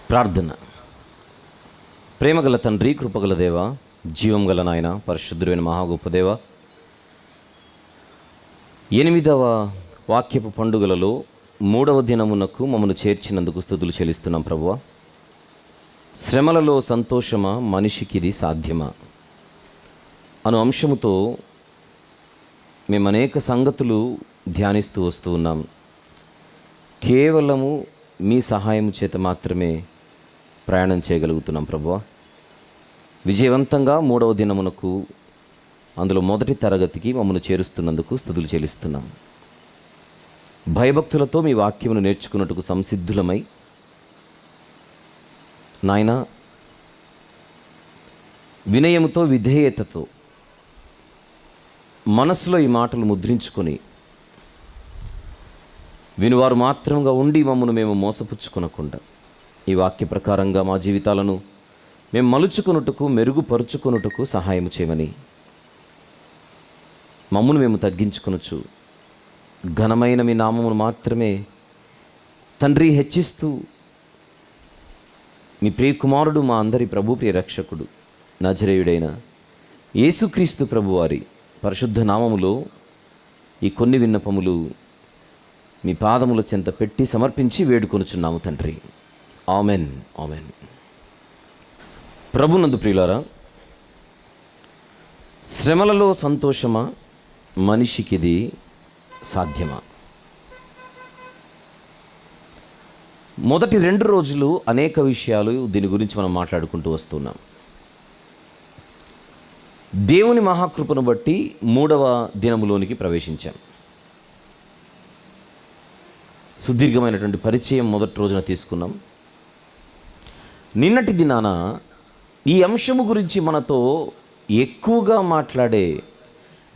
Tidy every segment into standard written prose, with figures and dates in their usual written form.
ప్రార్థన. ప్రేమగల తండ్రి, కృపగల దేవ, జీవం గల నాయన, పరిశుద్ధుడైన మహాగొప్ప దేవ, 8వ వాక్యపు పండుగలలో 3వ దినమునకు మమ్మను చేర్చినందుకు స్తుతులు చెల్లిస్తున్నాం ప్రభువా. శ్రమలలో సంతోషమా, మనిషికి ఇది సాధ్యమా అను అంశముతో మేము అనేక సంగతులు ధ్యానిస్తూ వస్తూ ఉన్నాం. కేవలము మీ సహాయం చేత మాత్రమే ప్రయాణం చేయగలుగుతున్నాం ప్రభువా. విజయవంతంగా 3వ దినమునకు, అందులో మొదటి తరగతికి మమ్మల్ని చేరుస్తున్నందుకు స్తుతులు చెల్లిస్తున్నాం. భయభక్తులతో మీ వాక్యమును నేర్చుకున్నట్టుకు సంసిద్ధులమై నాయన, వినయముతో, విధేయతతో మనసులో ఈ మాటలు ముద్రించుకొని వినువారు మాత్రంగా ఉండి మమ్మను మేము మోసపుచ్చుకొనకుండా ఈ వాక్య ప్రకారంగా మా జీవితాలను మేము మలుచుకొనుటకు, మెరుగుపరుచుకొనుటకు సహాయం చేయమని మమ్మను మేము తగ్గించుకొనొచ్చు ఘనమైన మీ నామమును మాత్రమే తండ్రి హెచ్చిస్తూ, మీ ప్రియకుమారుడు, మా అందరి ప్రభు, ప్రియ రక్షకుడు, నజరేయుడైన యేసుక్రీస్తు ప్రభువారి పరిశుద్ధ నామములో ఈ కొన్ని విన్నపములు మీ పాదముల చెంత పెట్టి సమర్పించి వేడుకొనుచున్నాము తండ్రి. Amen, amen. ప్రభునందు ప్రియులారా, శ్రమలలో సంతోషమా, మనిషికిది సాధ్యమా? మొదటి 2 రోజులు అనేక విషయాలు దీని గురించి మనం మాట్లాడుకుంటూ వస్తున్నాం. దేవుని మహాకృపను బట్టి 3వ దినములోనికి ప్రవేశించాం. సుదీర్ఘమైనటువంటి పరిచయం మొదటి రోజున తీసుకున్నాం. నిన్నటి దినాన ఈ అంశము గురించి మనతో ఎక్కువగా మాట్లాడే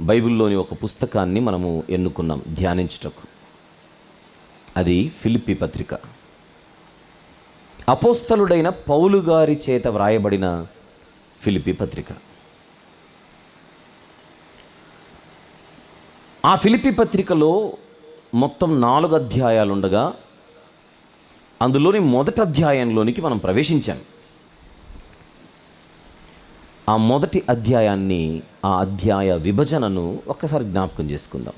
బైబిల్లోని ఒక పుస్తకాన్ని మనము ఎన్నుకున్నాం ధ్యానించుటకు. అది ఫిలిప్పీ పత్రిక. అపోస్తలుడైన పౌలు గారి చేత వ్రాయబడిన ఫిలిప్పీ పత్రిక. ఆ ఫిలిప్పీ పత్రికలో మొత్తం 4 అధ్యాయాలు ఉండగా అందులోని మొదటి అధ్యాయంలోనికి మనం ప్రవేశించాం. ఆ మొదటి అధ్యాయాన్ని, ఆ అధ్యాయ విభజనను ఒక్కసారి జ్ఞాపకం చేసుకుందాం.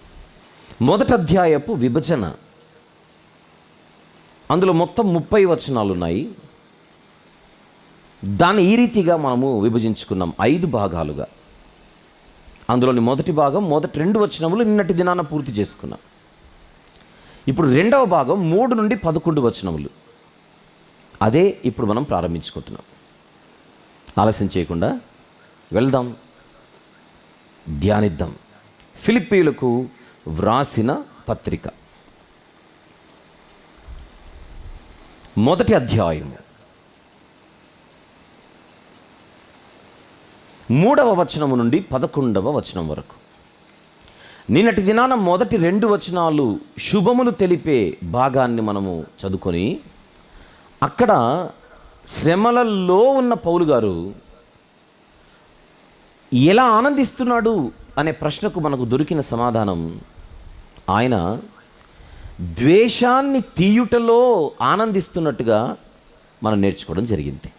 మొదటి అధ్యాయపు విభజన, అందులో మొత్తం 30 వచనాలు ఉన్నాయి. దాన్ని ఈ రీతిగా మనము విభజించుకున్నాం 5 భాగాలుగా. అందులోని మొదటి భాగం, మొదటి 2 వచనములు నిన్నటి దినాన పూర్తి చేసుకున్నాం. ఇప్పుడు 2వ భాగం 3 నుండి 11 వచనములు. అదే ఇప్పుడు మనం ప్రారంభించుకుంటున్నాం. ఆలస్యం చేయకుండా వెళ్దాం, ధ్యానిద్దాం. ఫిలిప్పీలకు వ్రాసిన పత్రిక, మొదటి అధ్యాయము 3వ వచనము నుండి 11వ వచనం వరకు. నిన్నటి దినాన మొదటి 2 వచనాలు శుభములు తెలిపే భాగాన్ని మనము చదువుకొని, అక్కడ శ్రమలలో ఉన్న పౌలు గారు ఎలా ఆనందిస్తున్నాడు అనే ప్రశ్నకు మనకు దొరికిన సమాధానం, ఆయన ద్వేషాన్ని తీయుటలో ఆనందిస్తున్నట్టుగా మనం నేర్చుకోవడం జరిగింది.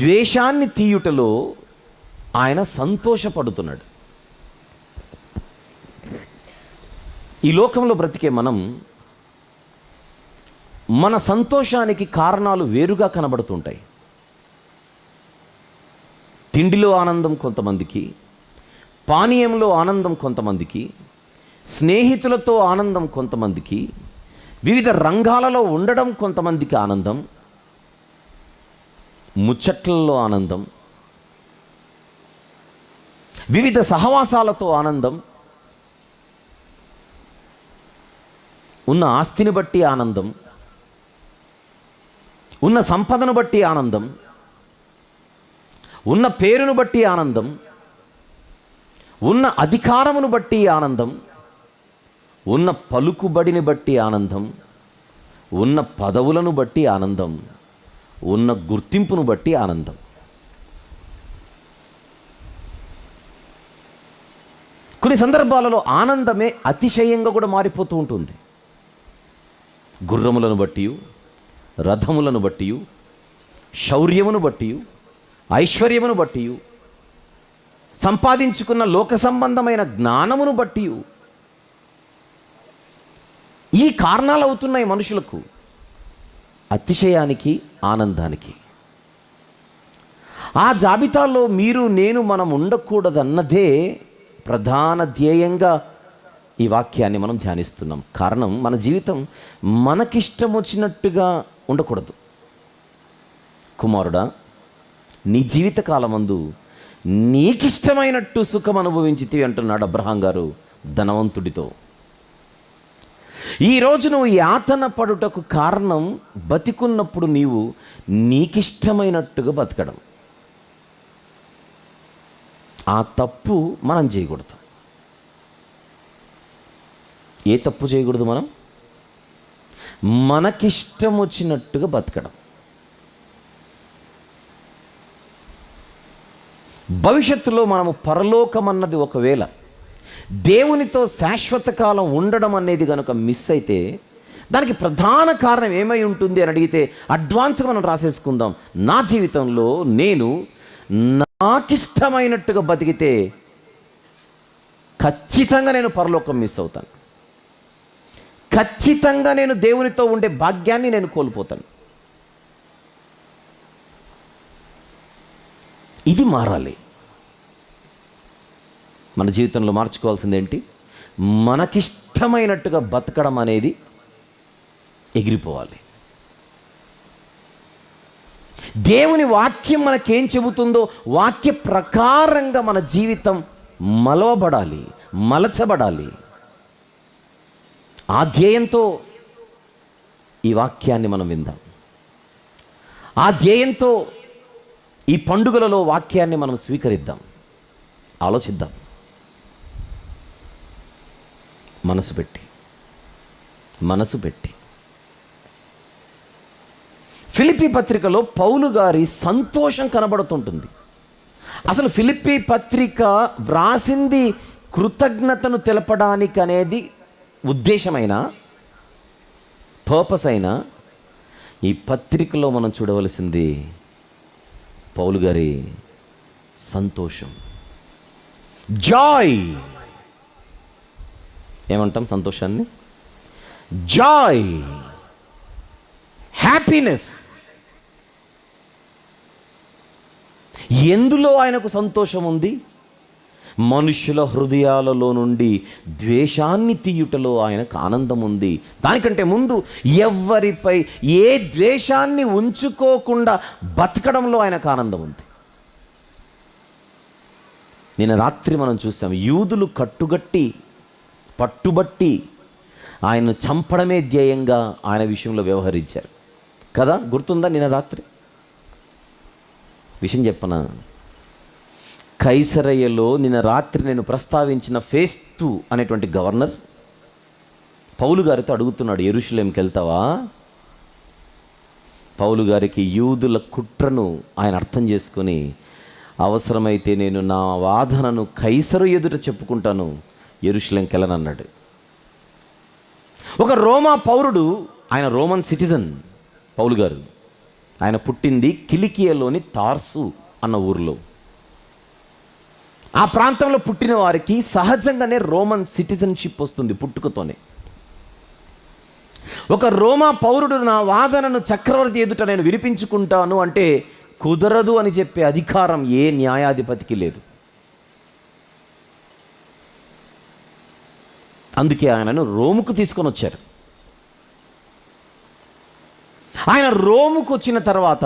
ద్వేషాన్ని తీయుటలో ఆయన సంతోషపడుతున్నాడు. ఈ లోకంలో బ్రతికే మనం, మన సంతోషానికి కారణాలు వేరుగా కనబడుతుంటాయి. తిండిలో ఆనందం కొంతమందికి, పానీయంలో ఆనందం కొంతమందికి, స్నేహితులతో ఆనందం కొంతమందికి, వివిధ రంగాలలో ఉండడం కొంతమందికి ఆనందం, ముచ్చట్లలో ఆనందం, వివిధ సహవాసాలతో ఆనందం, ఉన్న ఆస్తిని బట్టి ఆనందం, ఉన్న సంపదను బట్టి ఆనందం, ఉన్న పేరును బట్టి ఆనందం, ఉన్న అధికారమును బట్టి ఆనందం, ఉన్న పలుకుబడిని బట్టి ఆనందం, ఉన్న పదవులను బట్టి ఆనందం, ఉన్న గుర్తింపును బట్టి ఆనందం. కొన్ని సందర్భాలలో ఆనందమే అతిశయంగా కూడా మారిపోతూ ఉంటుంది. గుర్రములను బట్టి, రథములను బట్టి, శౌర్యమును బట్టి, ఐశ్వర్యమును బట్టి, సంపాదించుకున్న లోక సంబంధమైన జ్ఞానమును బట్టి ఈ కారణాలు అవుతున్నాయి మనుషులకు అతిశయానికి, ఆనందానికి. ఆ జాబితాలో మీరు నేను మనం ఉండకూడదన్నదే ప్రధాన ధ్యేయంగా ఈ వాక్యాన్ని మనం ధ్యానిస్తున్నాం. కారణం, మన జీవితం మనకిష్టం వచ్చినట్టుగా ఉండకూడదు. కుమారుడా, నీ జీవితకాలమందు నీకిష్టమైనట్టు సుఖం అనుభవించితివి అంటున్నాడు అబ్రహాం గారు ధనవంతుడితో. ఈరోజు నువ్వు యాతన పడుటకు కారణం, బతికున్నప్పుడు నీవు నీకిష్టమైనట్టుగా బతకడం. ఆ తప్పు మనం చేయకూడదు. ఏ తప్పు చేయకూడదు? మనం మనకిష్టం వచ్చినట్టుగా బతకడం. భవిష్యత్తులో మనము పరలోకం అన్నది ఒకవేళ దేవునితో శాశ్వత కాలం ఉండడం అనేది కనుక మిస్ అయితే దానికి ప్రధాన కారణం ఏమై ఉంటుంది అని అడిగితే అడ్వాన్స్గా మనం రాసేసుకుందాం. నా జీవితంలో నేను నాకిష్టమైనట్టుగా బతికితే ఖచ్చితంగా నేను పరలోకం మిస్ అవుతాను. ఖచ్చితంగా నేను దేవునితో ఉండే భాగ్యాన్ని నేను కోల్పోతాను. ఇది మారాలి. మన జీవితంలో మార్చుకోవాల్సింది ఏంటి? మనకిష్టమైనట్టుగా బతకడం అనేది ఎగిరిపోవాలి. దేవుని వాక్యం మనకేం చెబుతుందో వాక్య ప్రకారంగా మన జీవితం మలవబడాలి, మలచబడాలి. ఆ ధ్యేయంతో ఈ వాక్యాన్ని మనం విందాం. ఆ ధ్యేయంతో ఈ పండుగలలో వాక్యాన్ని మనం స్వీకరిద్దాం, ఆలోచిద్దాం. మనసు పెట్టి ఫిలిప్పీ పత్రికలో పౌలు గారి సంతోషం కనబడుతుంటుంది. అసలు ఫిలిప్పీ పత్రిక వ్రాసింది కృతజ్ఞతను తెలపడానికి అనేది ఉద్దేశమైన, పర్పస్ అయినా, ఈ పత్రికలో మనం చూడవలసింది పౌలు గారి సంతోషం, జాయ్. ఏమంటాం సంతోషాన్ని? Joy, happiness. ఎందులో ఆయనకు సంతోషం ఉంది? మనుషుల హృదయాలలో నుండి ద్వేషాన్ని తీయుటలో ఆయనకు ఆనందం ఉంది. దానికంటే ముందు ఎవ్వరిపై ఏ ద్వేషాన్ని ఉంచుకోకుండా బతకడంలో ఆయనకు ఆనందం ఉంది. నిన్న రాత్రి మనం చూసాం, యూదులు పట్టుబట్టి ఆయన్ను చంపడమే ధ్యేయంగా ఆయన విషయంలో వ్యవహరించారు కదా. గుర్తుందా? నిన్న రాత్రి విషయం చెప్పనా? కైసరయ్యలో నిన్న రాత్రి నేను ప్రస్తావించిన ఫేస్తు అనేటువంటి గవర్నర్ పౌలు గారితో అడుగుతున్నాడు, యెరూషలేంకి వెళ్తావా? పౌలు గారికి యూదుల కుట్రను ఆయన అర్థం చేసుకొని, అవసరమైతే నేను నా వాదనను కైసరు ఎదుట చెప్పుకుంటాను, యెరూషలేంకి వెళ్ళనన్నాడు. ఒక రోమా పౌరుడు, ఆయన రోమన్ సిటిజన్ పౌలు గారు. ఆయన పుట్టింది కిలికియాలోని తార్సు అన్న ఊరిలో. ఆ ప్రాంతంలో పుట్టిన వారికి సహజంగానే రోమన్ సిటిజన్షిప్ వస్తుంది పుట్టుకతోనే. ఒక రోమా పౌరుడు నా వాదనను చక్రవర్తి ఎదుట నేను వినిపించుకుంటాను అంటే కుదరదు అని చెప్పే అధికారం ఏ న్యాయాధిపతికి లేదు. అందుకే ఆయనను రోముకు తీసుకొని వచ్చారు. ఆయన రోముకు వచ్చిన తర్వాత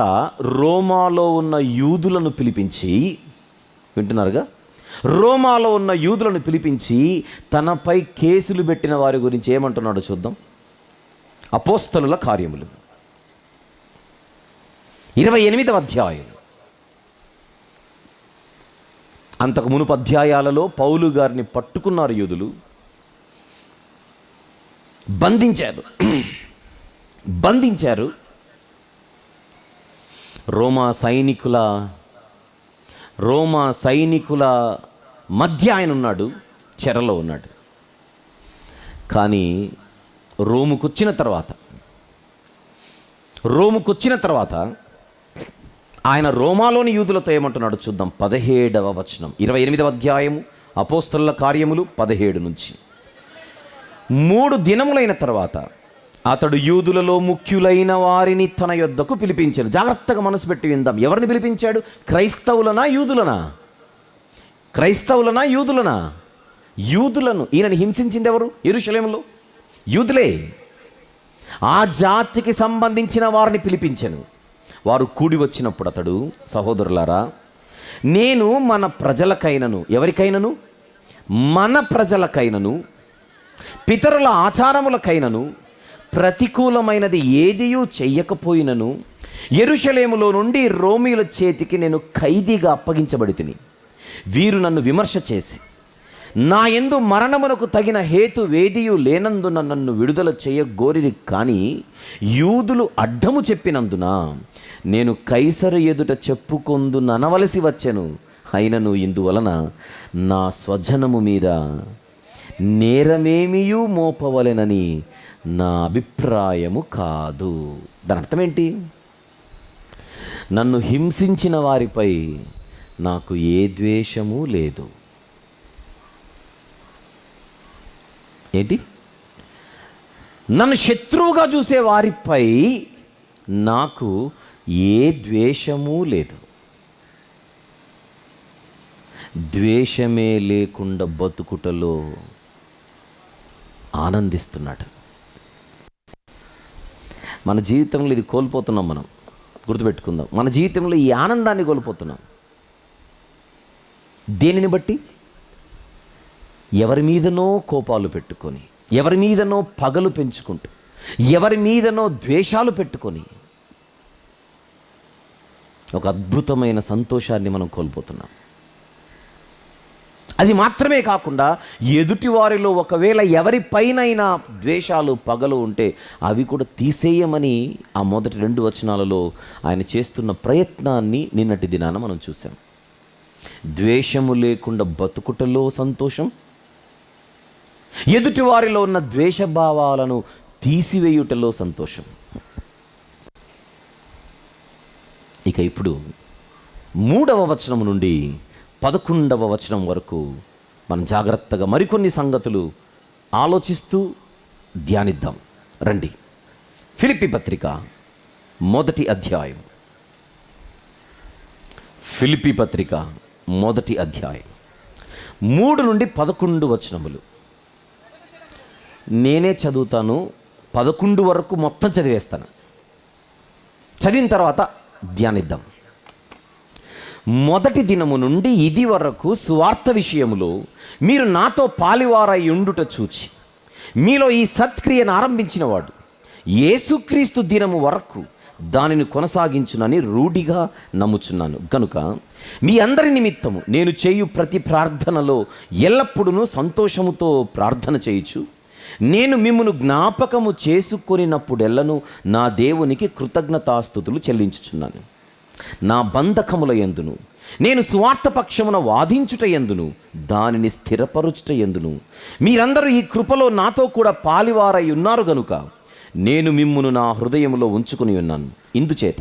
రోమాలో ఉన్న యూదులను పిలిపించి, వింటున్నారుగా, రోమాలో ఉన్న యూదులను పిలిపించి తనపై కేసులు పెట్టిన వారి గురించి ఏమంటున్నాడో చూద్దాం. అపోస్తలుల కార్యములు 28వ అధ్యాయం. అంతకు మునుపు అధ్యాయాలలో పౌలు గారిని పట్టుకున్నారు యూదులు, బంధించారు. రోమా సైనికుల మధ్య ఆయన ఉన్నాడు, చెరలో ఉన్నాడు. కానీ రోముకు వచ్చిన తర్వాత రోముకొచ్చిన తర్వాత ఆయన రోమాలోని యూదులతో ఏమంటున్నాడు చూద్దాం. 17వ వచనం, 28వ అధ్యాయము అపోస్తలుల కార్యములు 17 నుంచి. 3 దినములైన తర్వాత అతడు యూదులలో ముఖ్యులైన వారిని తన యొద్దకు పిలిపించాడు. జాగ్రత్తగా మనసు పెట్టి విందాం. ఎవరిని పిలిపించాడు? క్రైస్తవులనా యూదులనా? క్రైస్తవులనా యూదులనా? యూదులను. ఈయనని హింసించింది ఎవరు? యెరూషలేములో యూదులే. ఆ జాతికి సంబంధించిన వారిని పిలిపించాను. వారు కూడి వచ్చినప్పుడు అతడు, సహోదరులారా, నేను మన ప్రజలకైనను, ఎవరికైనను? మన ప్రజలకైనను పితరుల ఆచారములకైనను ప్రతికూలమైనది ఏదియూ చెయ్యకపోయినను యెరూషలేములో నుండి రోమీయుల చేతికి నేను ఖైదీగా అప్పగించబడి తిని, వీరు నన్ను విమర్శ చేసి నా యందు మరణమునకు తగిన హేతు వేదియు లేనందున నన్ను విడుదల చేయగోరిని, కానీ యూదులు అడ్డము చెప్పినందున నేను కైసరు ఎదుట చెప్పుకొందుననవలసి వచ్చెను. అయినను ఇందువలన నా స్వజనము మీద నేరమేమియూ మోపవలెనని నా అభిప్రాయము కాదు. దాని అర్థం ఏంటి? నన్ను హింసించిన వారిపై నాకు ఏ ద్వేషము లేదు. ఏంటి? నన్ను శత్రువుగా చూసే వారిపై నాకు ఏ ద్వేషము లేదు. ద్వేషమే లేకుండా బతుకుటలో ఆనందిస్తున్నాడు. మన జీవితంలో ఇది కోల్పోతున్నాం. మనం గుర్తుపెట్టుకుందాం, మన జీవితంలో ఈ ఆనందాన్ని కోల్పోతున్నాం. దేనిని బట్టి? ఎవరి మీదనో కోపాలు పెట్టుకొని, ఎవరి మీదనో పగలు పెంచుకుంటూ, ఎవరి మీదనో ద్వేషాలు పెట్టుకొని ఒక అద్భుతమైన సంతోషాన్ని మనం కోల్పోతున్నాం. అది మాత్రమే కాకుండా ఎదుటి వారిలో ఒకవేళ ఎవరిపైనైనా ద్వేషాలు పగలు ఉంటే అవి కూడా తీసేయమని ఆ మొదటి 2 వచనాలలో ఆయన చేస్తున్న ప్రయత్నాన్ని నిన్నటి దినాన మనం చూసాం. ద్వేషము లేకుండా బతుకుటలో సంతోషం, ఎదుటి వారిలో ఉన్న ద్వేషభావాలను తీసివేయుటలో సంతోషం. ఇక ఇప్పుడు 3వ వచనం నుండి 11వ వచనం వరకు మనం జాగ్రత్తగా మరికొన్ని సంగతులు ఆలోచిస్తూ ధ్యానిద్దాం. రండి. ఫిలిప్పీ పత్రిక 1వ అధ్యాయం. ఫిలిప్పీ పత్రిక 1వ అధ్యాయం 3 నుండి 11 వచనములు నేనే చదువుతాను. 11 వరకు మొత్తం చదివేస్తాను. చదివిన తర్వాత ధ్యానిద్దాం. మొదటి దినము నుండి ఇది వరకు సువార్త విషయములో మీరు నాతో పాలివారై ఉండుట చూచి మీలో ఈ సత్క్రియను ఆరంభించినవాడు యేసుక్రీస్తు దినము వరకు దానిని కొనసాగించునని రూఢిగా నమ్ముచున్నాను. కనుక మీ అందరి నిమిత్తము నేను చేయు ప్రతి ప్రార్థనలో ఎల్లప్పుడూ సంతోషముతో ప్రార్థన చేయుచు నేను మిమ్మును జ్ఞాపకము చేసుకొనినప్పుడెల్లను నా దేవునికి కృతజ్ఞతాస్తుతులు చెల్లించుచున్నాను. నా బంధకముల యందును నేను సువార్త పక్షమున వాదించుట యందును దానిని స్థిరపరుచుట యందును మీరందరూ ఈ కృపలో నాతో కూడా పాలివారై ఉన్నారు గనుక నేను మిమ్మును నా హృదయములో ఉంచుకుని ఉన్నాను. ఇందుచేత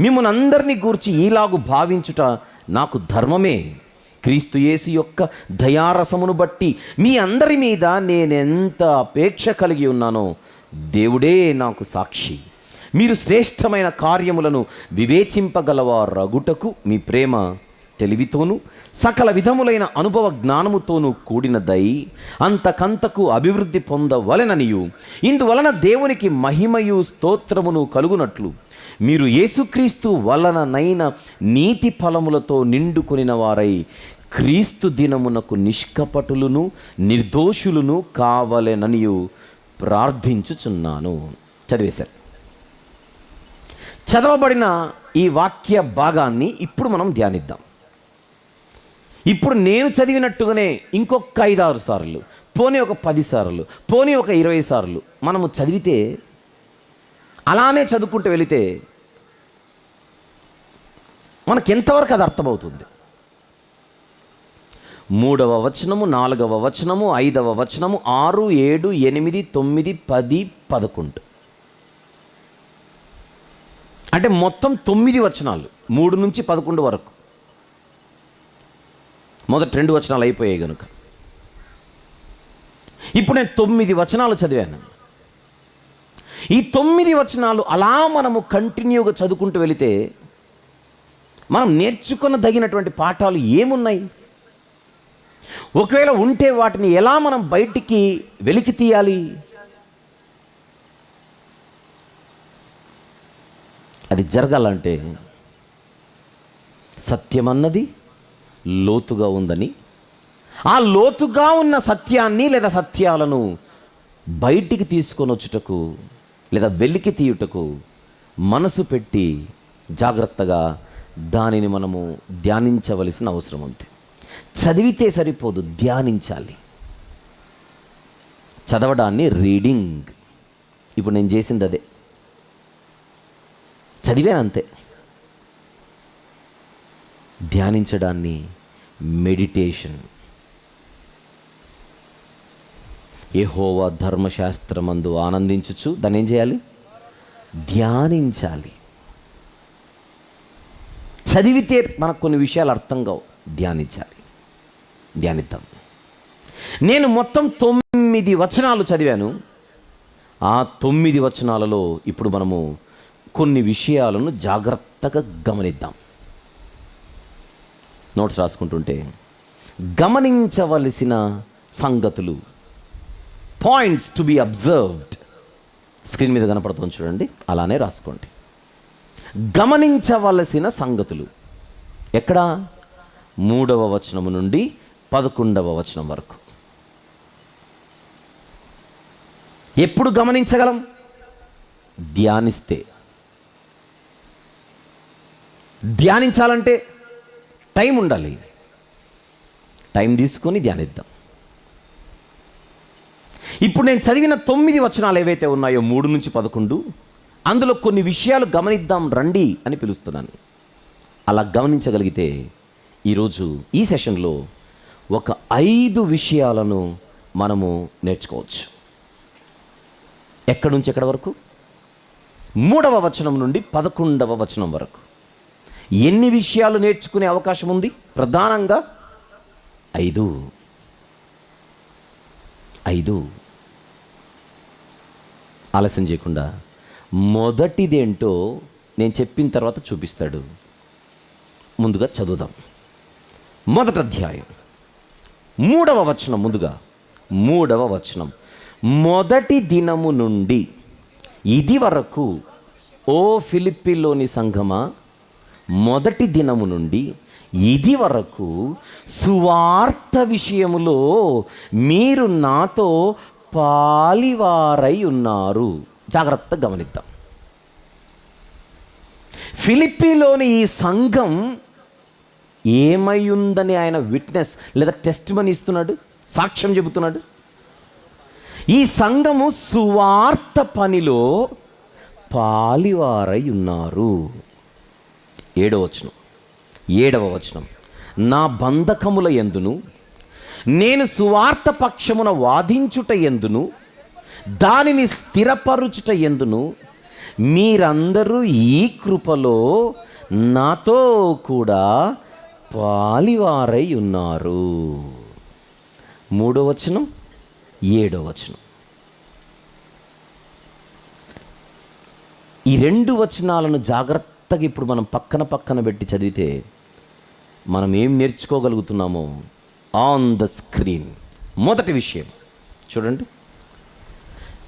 మిమ్మును అందరినీ గూర్చి ఈలాగు భావించుట నాకు ధర్మమే. క్రీస్తు యేసు యొక్క దయారసమును బట్టి మీ అందరి మీద నేనెంత అపేక్ష కలిగి ఉన్నానో దేవుడే నాకు సాక్షి. మీరు శ్రేష్టమైన కార్యములను వివేచింపగలవారగుటకు మీ ప్రేమ తెలివితోనూ సకల విధములైన అనుభవ జ్ఞానముతోనూ కూడినదై అంతకంతకు అభివృద్ధి పొందవలెననియు ఇందువలన దేవునికి మహిమయు స్తోత్రమును కలుగునట్లు మీరు యేసుక్రీస్తు వలననైన నీతి ఫలములతో నిండుకొనిన వారై క్రీస్తు దినమునకు నిష్కపటులను నిర్దోషులను కావలెననియు ప్రార్థించుచున్నాను. చదివేశారు. చదవబడిన ఈ వాక్య భాగాన్ని ఇప్పుడు మనం ధ్యానిద్దాం. ఇప్పుడు నేను చదివినట్టుగానే ఇంకొక 5-6 సార్లు, పోనీ ఒక 10 సార్లు, పోనీ ఒక 20 సార్లు మనము చదివితే, అలానే చదువుకుంటూ వెళితే మనకి ఎంతవరకు అది అర్థమవుతుంది? 3వ వచనము, 4వ వచనము, 5వ వచనము, 6, 7, 8, 9, 10, 11 అంటే మొత్తం 9 వచనాలు, 3 నుంచి 11 వరకు. మొదటి 2 వచనాలు అయిపోయాయి కనుక ఇప్పుడు నేను 9 వచనాలు చదివాను. ఈ 9 వచనాలు అలా మనము కంటిన్యూగా చదువుకుంటూ వెళితే మనం నేర్చుకునదగినటువంటి పాఠాలు ఏమున్నాయి? ఒకవేళ ఉంటే వాటిని ఎలా మనం బయటికి వెలికి తీయాలి? అది జరగాలంటే సత్యమన్నది లోతుగా ఉందని, ఆ లోతుగా ఉన్న సత్యాన్ని లేదా సత్యాలను బయటికి తీసుకొని వచ్చుటకు లేదా వెలికి తీయుటకు మనసు పెట్టి జాగ్రత్తగా దానిని మనము ధ్యానించవలసిన అవసరం ఉంది. చదివితే సరిపోదు, ధ్యానించాలి. చదవడాన్ని రీడింగ్, ఇప్పుడు నేను చేసింది అదే, చదివానంతే. ధ్యానించడాన్ని మెడిటేషన్. యెహోవా ధర్మశాస్త్రమందు ఆనందించుచు దాన్ని ఏం చేయాలి? ధ్యానించాలి. చదివితే మనకు కొన్ని విషయాలు అర్థం కావు, ధ్యానించాలి. ధ్యానిద్దాం. నేను మొత్తం 9 వచనాలు చదివాను. ఆ 9 వచనాలలో ఇప్పుడు మనము కొన్ని విషయాలను జాగ్రత్తగా గమనిద్దాం. నోట్స్ రాసుకుంటుంటే గమనించవలసిన సంగతులు, points to be observed, screen మీద కనపడుతుంది చూడండి, అలానే రాసుకోండి. గమనించవలసిన సంగతులు ఎక్కడ? 3వ వచనము నుండి 11వ వచనం వరకు. ఎప్పుడు గమనించగలం? ధ్యానిస్తే. ధ్యానించాలంటే టైం ఉండాలి. టైం తీసుకొని ధ్యానిద్దాం. ఇప్పుడు నేను చదివిన 9 వచనాలు ఏవైతే ఉన్నాయో 3 నుంచి 11, అందులో కొన్ని విషయాలు గమనిద్దాం రండి అని పిలుస్తున్నాను. అలా గమనించగలిగితే ఈరోజు ఈ సెషన్లో ఒక 5 విషయాలను మనము నేర్చుకోవచ్చు. ఎక్కడి నుంచి ఎక్కడి వరకు? 3వ వచనం నుండి 11వ వచనం వరకు. ఎన్ని విషయాలు నేర్చుకునే అవకాశం ఉంది? ప్రధానంగా 5. ఆలస్యం చేయకుండా మొదటిదేంటో నేను చెప్పిన తర్వాత చూపిస్తాడు. ముందుగా చదువుదాం. మొదటి అధ్యాయం 3వ వచనం. ముందుగా 3వ వచనం. మొదటి దినము నుండి ఇది వరకు, ఓ ఫిలిప్పీలోని సంఘమా, మొదటి దినము నుండి ఇది వరకు సువార్త విషయములో మీరు నాతో పాలివారై ఉన్నారు. జాగ్రత్తగా గమనిద్దాం. ఫిలిప్పీలోని ఈ సంఘం ఏమై ఉందని ఆయన విట్నెస్ లేదా టెస్ట్ మనీ ఇస్తున్నాడు, సాక్ష్యం చెబుతున్నాడు. ఈ సంఘము సువార్త పనిలో పాలివారై ఉన్నారు. 7వ వచనం. నా బంధకముల యందును నేను సువార్త పక్షమున వాదించుట యందును దానిని స్థిరపరుచుట యందును మీరందరూ ఈ కృపలో నాతో కూడా పాలివారై ఉన్నారు. 3వ వచనం, 7వ వచనం. ఈ 2 వచనాలను జాగ్రత్తగా ఇప్పుడు మనం పక్కన పెట్టి చదివితే మనం ఏం నేర్చుకోగలుగుతున్నామో ఆన్ ద స్క్రీన్. మొదటి విషయం చూడండి,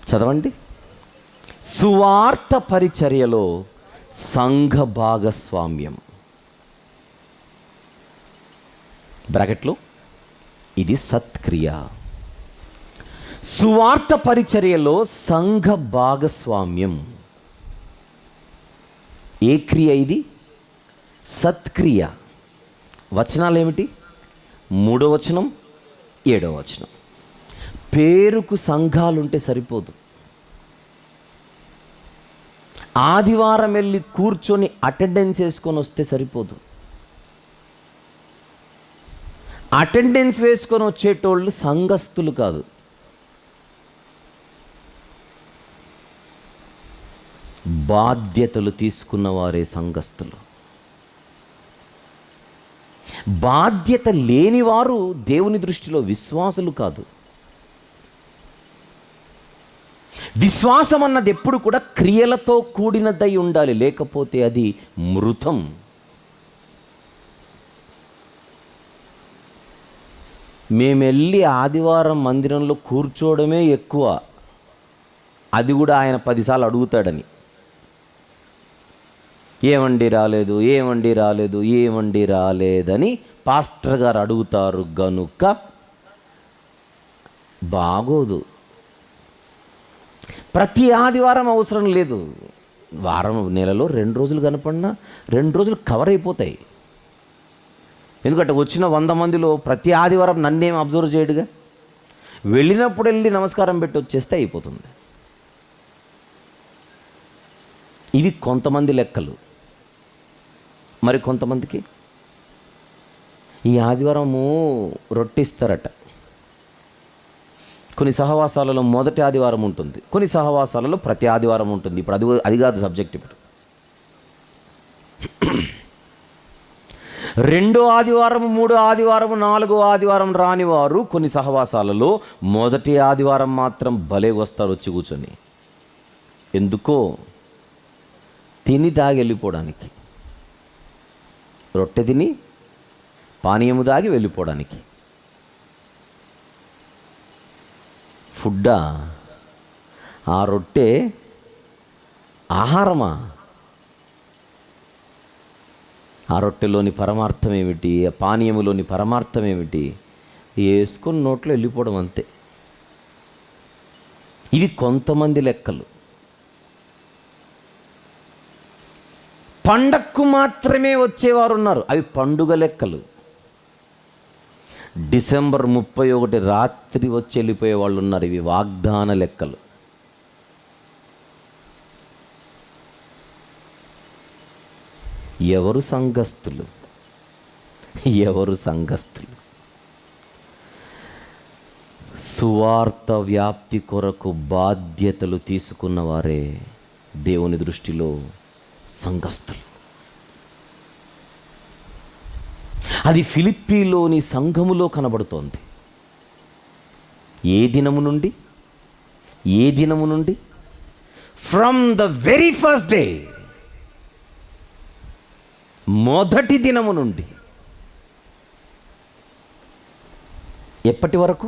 చదవండి. సువార్త పరిచర్యలో సంఘ భాగస్వామ్యం. బ్రాకెట్లో ఇది సత్క్రియ. సువార్త పరిచర్యలో సంఘ భాగస్వామ్యం. ఏ క్రియ ఇది? సత్క్రియ. వచనాలు ఏమిటి? 3వ వచనం, 7వ వచనం. పేరుకు సంఘాలుంటే సరిపోదు. ఆదివారం వెళ్ళి కూర్చొని అటెండెన్స్ వేసుకొని వస్తే సరిపోదు. అటెండెన్స్ వేసుకొని వచ్చేటోళ్ళు సంఘస్థులు కాదు. బాధ్యతలు తీసుకున్న వారే సంఘస్థులు. బాధ్యత లేనివారు దేవుని దృష్టిలో విశ్వాసులు కాదు. విశ్వాసం అన్నది ఎప్పుడు కూడా క్రియలతో కూడినదై ఉండాలి, లేకపోతే అది మృతం. మేమెళ్ళి ఆదివారం మందిరంలో కూర్చోవడమే ఎక్కువ, అది కూడా ఆయన 10 సార్లు అడుగుతాడని. ఏమండి రాలేదు, ఏమండి రాలేదు, ఏమండి రాలేదని పాస్టర్ గారు అడుగుతారు గనుక బాగోదు. ప్రతి ఆదివారం అవసరం లేదు. వారం నెలలో 2 రోజులు కనపడినా 2 రోజులు కవర్ అయిపోతాయి. ఎందుకంటే వచ్చిన 100 మందిలో ప్రతి ఆదివారం నన్నేం అబ్జర్వ్ చేయడుగా. వెళ్ళినప్పుడు వెళ్ళి నమస్కారం పెట్టి వచ్చేస్తే అయిపోతుంది. ఇవి కొంతమంది లెక్కలు. మరి కొంతమందికి ఈ ఆదివారము రొట్టిస్తారట. కొన్ని సహవాసాలలో మొదటి ఆదివారం ఉంటుంది, కొన్ని సహవాసాలలో ప్రతి ఆదివారం ఉంటుంది. ఇప్పుడు అది కాదు సబ్జెక్ట్. ఇప్పుడు 2వ ఆదివారం, 3వ ఆదివారం, 4వ ఆదివారం రాని వారు కొన్ని సహవాసాలలో మొదటి ఆదివారం మాత్రం భలే వస్తారు వచ్చి కూర్చొని. ఎందుకో తిని తాగి వెళ్ళిపోవడానికి, రొట్టె తిని పానీయము తాగి వెళ్ళిపోవడానికి. ఫుడ్డా? ఆ రొట్టె ఆహారమా? ఆ రొట్టెలోని పరమార్థం ఏమిటి? ఆ పానీయములోని పరమార్థం ఏమిటి? వేసుకొని నోట్లో వెళ్ళిపోవడం అంతే. ఇవి కొంతమంది లెక్కలు. పండక్కు మాత్రమే వచ్చేవారు ఉన్నారు, అవి పండుగ లెక్కలు. డిసెంబర్ 31 రాత్రి వచ్చి వెళ్ళిపోయే వాళ్ళు ఉన్నారు, ఇవి వాగ్దాన లెక్కలు. ఎవరు సంఘస్థులు? ఎవరు సంఘస్థులు? సువార్త వ్యాప్తి కొరకు బాధ్యతలు తీసుకున్నవారే దేవుని దృష్టిలో సంఘస్థులు. అది ఫిలిప్పీలోని సంఘములో కనబడుతోంది. ఏ దినము నుండి? ఏ దినము నుండి? From the very first day, మొదటి దినము నుండి. ఎప్పటి వరకు?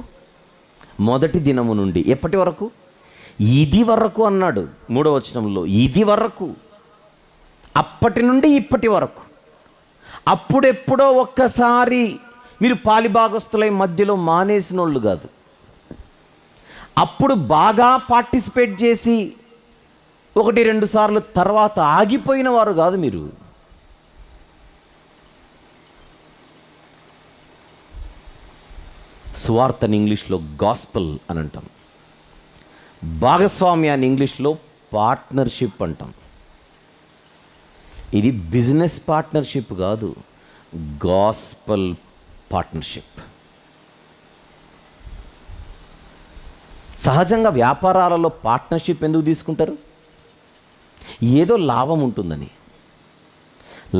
మొదటి దినము నుండి. ఎప్పటి వరకు? ఇది వరకు అన్నాడు 3వ వచనంలో. ఇది వరకు, అప్పటి నుండి ఇప్పటి వరకు. అప్పుడెప్పుడో ఒక్కసారి మీరు పాలిభాగస్తులై మధ్యలో మానేసినోళ్ళు కాదు. అప్పుడు బాగా పార్టిసిపేట్ చేసి 1-2 సార్లు తర్వాత ఆగిపోయిన వారు కాదు మీరు. సువార్తని ఇంగ్లీష్లో గాస్పల్ అని అంటాం, భాగస్వామ్యాన్ని ఇంగ్లీష్లో పార్ట్నర్షిప్ అంటాం. ఇది బిజినెస్ పార్ట్నర్షిప్ కాదు, గాస్పల్ పార్ట్నర్షిప్. సహజంగా వ్యాపారాలలో పార్ట్నర్షిప్ ఎందుకు తీసుకుంటారు? ఏదో లాభం ఉంటుందని.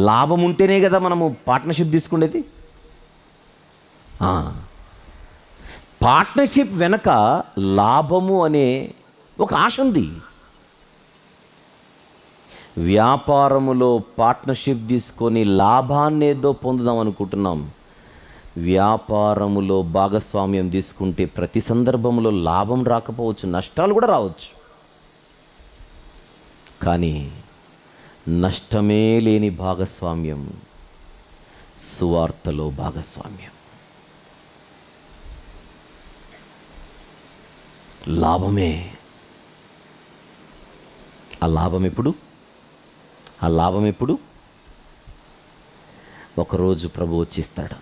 లాభం ఉంటేనే కదా మనము పార్ట్నర్షిప్ తీసుకునేది. పార్ట్నర్షిప్ వెనక లాభము అనే ఒక ఆశ ఉంది. వ్యాపారములో పార్ట్నర్షిప్ తీసుకొని లాభాన్ని ఏదో పొందుదాం అనుకుంటున్నాం. వ్యాపారములో భాగస్వామ్యం తీసుకుంటే ప్రతి సందర్భంలో లాభం రాకపోవచ్చు, నష్టాలు కూడా రావచ్చు. కానీ నష్టమే లేని భాగస్వామ్యం సువార్తలో భాగస్వామ్యం. లాభమే. ఆ లాభం ఎప్పుడు? ఆ లాభం ఎప్పుడు? ఒకరోజు ప్రభు వచ్చిస్తాడు.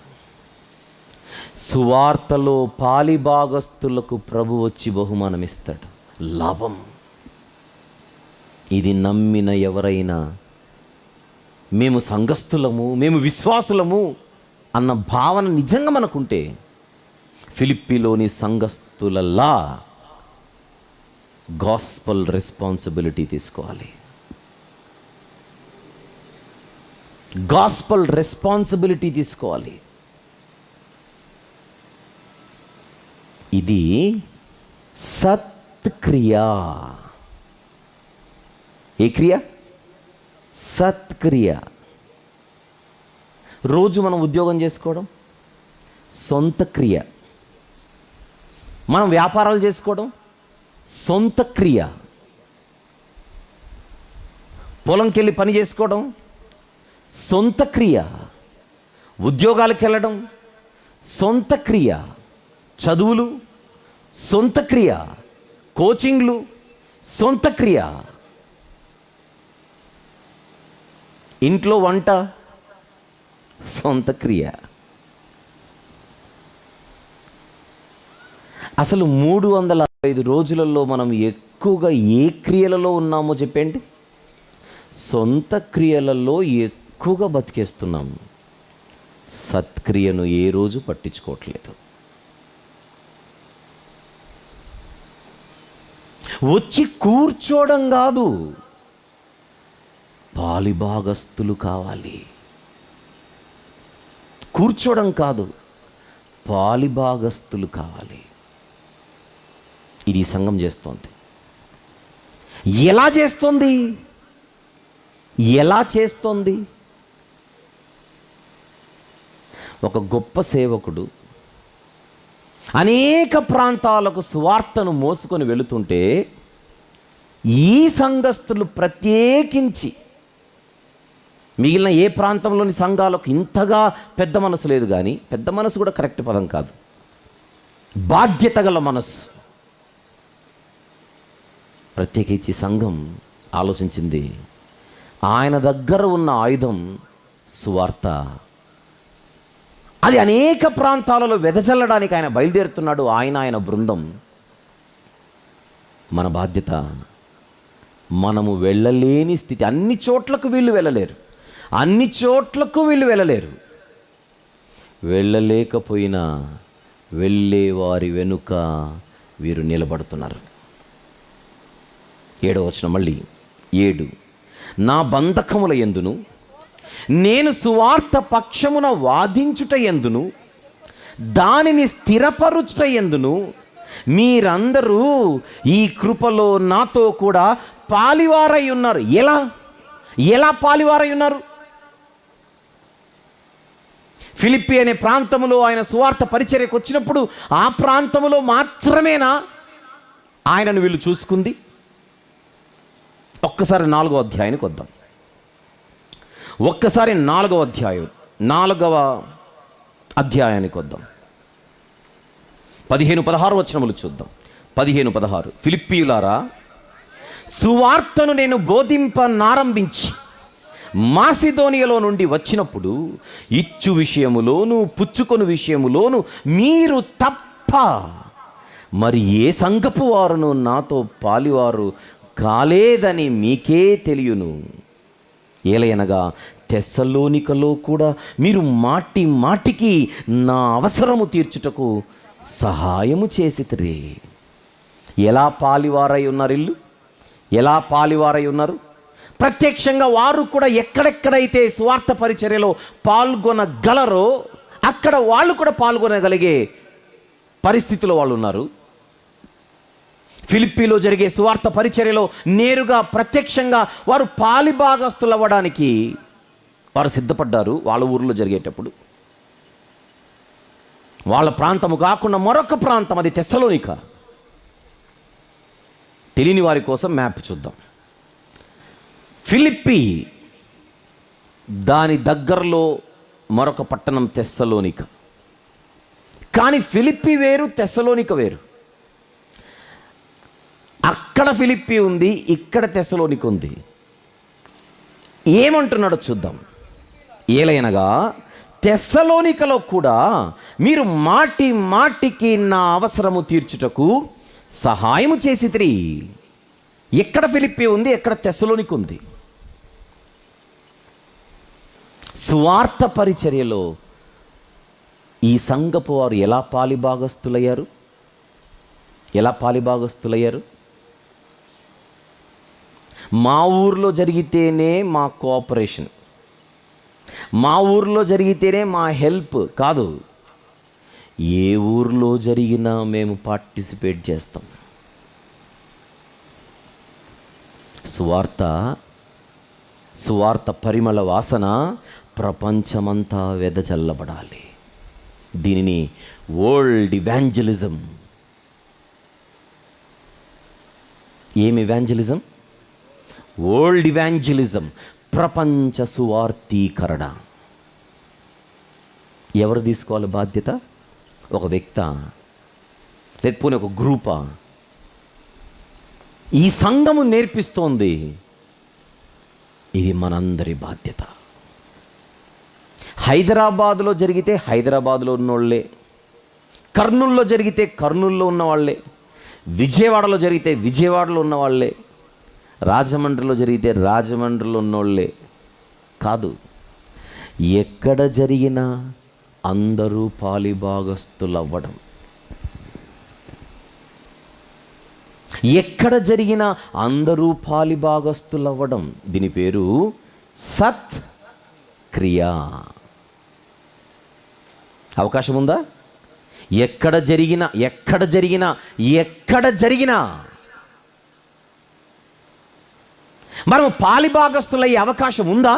సువార్తలో పాలిభాగస్తులకు ప్రభు వచ్చి బహుమానం ఇస్తాడు, లాభం. ఇది నమ్మిన ఎవరైనా మేము సంఘస్థులము, మేము విశ్వాసులము అన్న భావన నిజంగా మనకుంటే ఫిలిప్పీలోని సంఘస్థులలా గాస్పల్ రెస్పాన్సిబిలిటీ తీసుకోవాలి. గాస్పల్ రెస్పాన్సిబిలిటీ తీసుకోవాలి. ఇది సత్క్రియ. ఏ క్రియ? సత్క్రియ. రోజు మనం ఉద్యోగం చేసుకోవడం సొంత క్రియ. మనం వ్యాపారాలు చేసుకోవడం సొంత క్రియ. పొలంకి వెళ్ళి పని చేసుకోవడం సొంత క్రియ. ఉద్యోగాలకు వెళ్ళడం సొంత క్రియ. చదువులు సొంత క్రియ. కోచింగ్లు సొంత క్రియ. ఇంట్లో వంట సొంత క్రియ. అసలు 365 రోజులలో మనం ఎక్కువగా ఏ క్రియలలో ఉన్నామో చెప్పండి. సొంత క్రియలలో ఎక్కువగా బతికేస్తున్నాము. సత్క్రియను ఏ రోజు పట్టించుకోవట్లేదు. వచ్చి కూర్చోవడం కాదు, పాలిభాగస్తులు కావాలి. కూర్చోవడం కాదు, పాలిభాగస్తులు కావాలి. ఇది సంఘం చేస్తోంది. ఎలా చేస్తోంది? ఎలా చేస్తోంది? ఒక గొప్ప సేవకుడు అనేక ప్రాంతాలకు సువార్తను మోసుకొని వెళుతుంటే ఈ సంఘస్థులు ప్రత్యేకించి మిగిలిన ఏ ప్రాంతంలోని సంఘాలకు ఇంతగా పెద్ద మనసు లేదు. కానీ పెద్ద మనసు కూడా కరెక్ట్ పదం కాదు, బాధ్యత గల మనసు. ప్రత్యేకించి సంఘం ఆలోచించింది, ఆయన దగ్గర ఉన్న ఆయుధం సువార్త. అది అనేక ప్రాంతాలలో వెదజల్లడానికి ఆయన బయలుదేరుతున్నాడు. ఆయన బృందం. మన బాధ్యత, మనము వెళ్ళలేని స్థితి. అన్ని చోట్లకు వీళ్ళు వెళ్ళలేరు, అన్ని చోట్లకు వీళ్ళు వెళ్ళలేరు. వెళ్ళలేకపోయినా వెళ్ళే వారి వెనుక వీరు నిలబడుతున్నారు. 7వ వచనం మళ్ళీ 7. నా బంధకముల యందును నేను సువార్త పక్షమున వాదించుట యందును దానిని స్థిరపరుచుట యందును మీరందరూ ఈ కృపలో నాతో కూడా పాలివారై ఉన్నారు. ఎలా పాలివారై ఉన్నారు? ఫిలిప్పి అనే ప్రాంతములో ఆయన సువార్త పరిచర్యకు వచ్చినప్పుడు ఆ ప్రాంతములో మాత్రమేనా ఆయనను వీళ్ళు చూసుకుంది? ఒక్కసారి 4వ అధ్యాయానికి వద్దాం. ఒక్కసారి 4వ అధ్యాయానికి వద్దాం. 15-16 వచనములు చూద్దాం. 15-16. ఫిలిప్పీయులారా, సువార్తను నేను బోధింపనారంభించి మాసిదోనియలో నుండి వచ్చినప్పుడు ఇచ్చు విషయములోను పుచ్చుకొను విషయములోను మీరు తప్ప మరి ఏ సంఘపు వారును నాతో పాలివారు కాలేదని మీకే తెలియను. ఏలయనగా తెస్సలోనికలో కూడా మీరు మాటి మాటికి నా అవసరము తీర్చుటకు సహాయము చేసితిరి. ఎలా పాలివారై ఉన్నారు ఇల్లు? ఎలా పాలివారై ఉన్నారు? ప్రత్యక్షంగా వారు కూడా ఎక్కడెక్కడైతే సువార్త పరిచర్యలో పాల్గొనగలరో అక్కడ వాళ్ళు కూడా పాల్గొనగలిగే పరిస్థితిలో వాళ్ళు ఉన్నారు. ఫిలిప్పీలో జరిగే సువార్త పరిచర్యలో నేరుగా ప్రత్యక్షంగా వారు పాలిభాగస్తులు అవ్వడానికి వారు సిద్ధపడ్డారు. వాళ్ళ ఊరిలో జరిగేటప్పుడు వాళ్ళ ప్రాంతము కాకుండా మరొక ప్రాంతం, అది తెస్సలోనిక. తెలియని వారి కోసం మ్యాప్ చూద్దాం. ఫిలిప్పి, దాని దగ్గరలో మరొక పట్టణం తెస్సలోనిక. కానీ ఫిలిప్పి వేరు, తెస్సలోనిక వేరు. అక్కడ ఫిలిప్పి ఉంది, ఇక్కడ తెస్సలోనిక ఉంది. ఏమంటున్నాడో చూద్దాం. ఏలైనగా తెస్సలోనికలో కూడా మీరు మాటి మాటికి నా అవసరము తీర్చుటకు సహాయము చేసితిరి. ఎక్కడ ఫిలిప్పి ఉంది, ఎక్కడ తెస్సలోనిక ఉంది. సువార్త పరిచర్యలో ఈ సంఘపు వారు ఎలా పాలిభాగస్తులయ్యారు? మా ఊర్లో జరిగితేనే మా కోఆపరేషన్, మా ఊర్లో జరిగితేనే మా హెల్ప్ కాదు, ఏ ఊర్లో జరిగినా మేము పార్టిసిపేట్ చేస్తాం. సువార్త పరిమళ వాసన ప్రపంచమంతా వెదజల్లబడాలి. దీనిని వరల్డ్ ఇవాంజలిజం. ఏమి ఇవాంజలిజం? వరల్డ్ ఇవాంజలిజం, ప్రపంచ సువార్తీకరణ. ఎవరు తీసుకోవాలి బాధ్యత? ఒక వ్యక్తా, లేకపోతే ఒక గ్రూపా? ఈ సంఘము నేర్పిస్తోంది, ఇది మనందరి బాధ్యత. హైదరాబాదులో జరిగితే హైదరాబాదులో ఉన్నోళ్ళే, కర్నూల్లో జరిగితే కర్నూల్లో ఉన్నవాళ్ళే, విజయవాడలో జరిగితే విజయవాడలో ఉన్నవాళ్ళే, రాజమండ్రిలో జరిగితే రాజమండ్రిలో ఉన్నోళ్ళే కాదు. ఎక్కడ జరిగినా అందరూ పాలిభాగస్తులవ్వడం. ఎక్కడ జరిగినా అందరూ పాలిభాగస్తులవ్వడం. దీని పేరు సత్ క్రియ. అవకాశం ఉందా? ఎక్కడ జరిగినా మనము పాలిభాగస్తులయ్యే అవకాశం ఉందా?